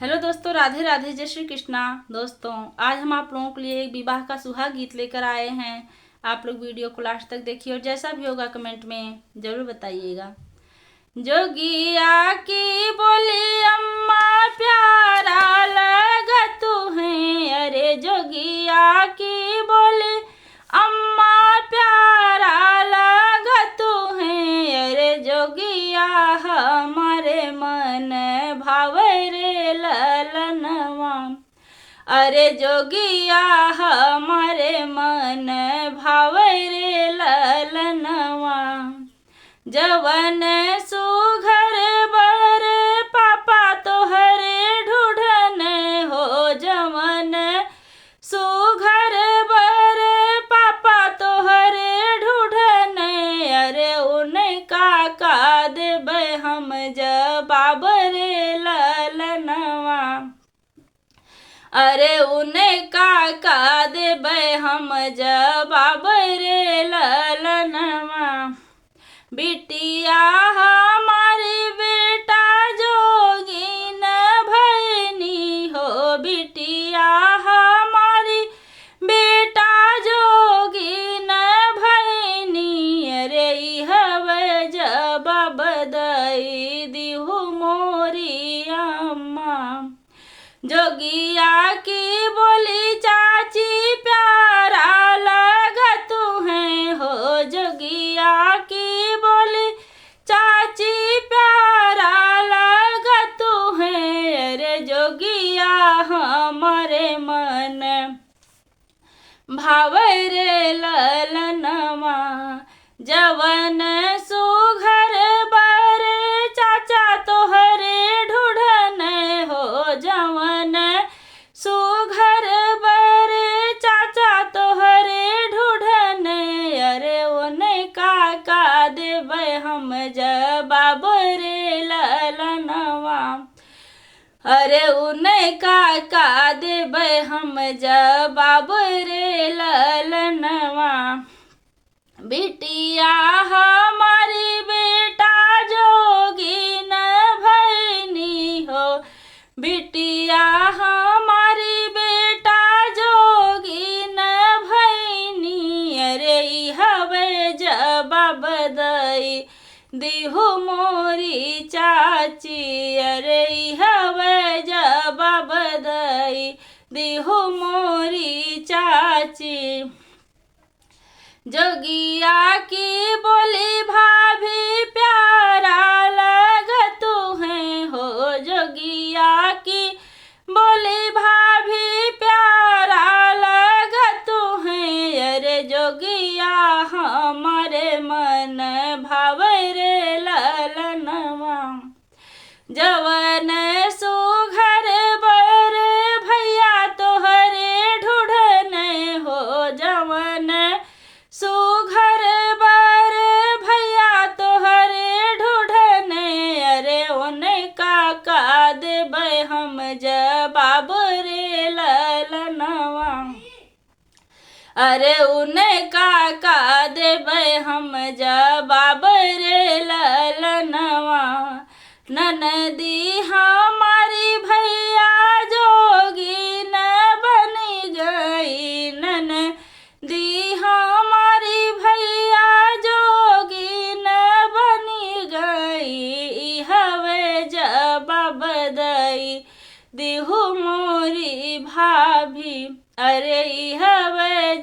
Hello दोस्तों, राधे राधे, जय श्री कृष्णा। दोस्तों, आज हम आप लोगों के लिए एक विवाह का सुहाग गीत लेकर आए हैं। आप लोग वीडियो को लास्ट तक देखिए और जैसा भी होगा कमेंट में ज़रूर बताइएगा। जोगिया की बोली अम्मा प्यारा लगत है, अरे जोगिया की बोली अम्मा प्यारा लगत है, अरे जोगिया हमारे मन भावे रे ललनवा, अरे जोगिया हमारे मन भावे रे ललनवा। जवन सुघर बर पापा तोहरे ढूढ़न हो, जवन सुघर बर पापा तोहरे ढूढ़न, अरे उनका का देबै हम जवाब रे ललनवा, अरे उनका का देबै हम जवाब रे ललनवा। बिटिया हमारी बेटा जोगिन भैनी हो, बिटिया हमारी बेटा जोगिन भैनी, अरे हवे जवाब दई दिहु मोरी अम्मा। जोगिया की बोली चाची प्यारा लगत है हो, जोगिया की बोली चाची प्यारा लगत है, अरे जोगिया हमारे मन भावे रे ललनवा। जवन सुघर बर चाचा तोहरे ढूढ़न हो, जवन सुघर बर चाचा तोहरे ढूढ़न, अरे उनका का देबै हम जवाब रे ललनवा, अरे उनका का देबै हम जवाब रे ललनवा। बिटिया हमारी बेटा जोगिन भैनी हो, बिटिया हमारी बेटा जोगिन भैनी, अरे हवे जवाब दई दिहु मोरी चाची, अरे हवे जवाब दई दिहु मोरी चाची। जोगिया की बोली भाभी प्यारा लगत है हो, जोगिया की बोली भाभी प्यारा लगत है, अरे जोगिया हमारे मन भावे रे ललनवा। जवन सुघर बर भैया तोहरे ढूढ़न हो, जवन सुघर बर भैया तोहरे ढूढ़न, अरे उनका का देबै हम जवाब रे ललनवा, अरे उनका का देबै हम जवाब रे ललनवा। ननदी हमारी भैया जोगिन बन गई, ननदी हमारी भैया जोगिन बन गई, हवे जवाब दई दिहु मोरी भाभी, अरे हवे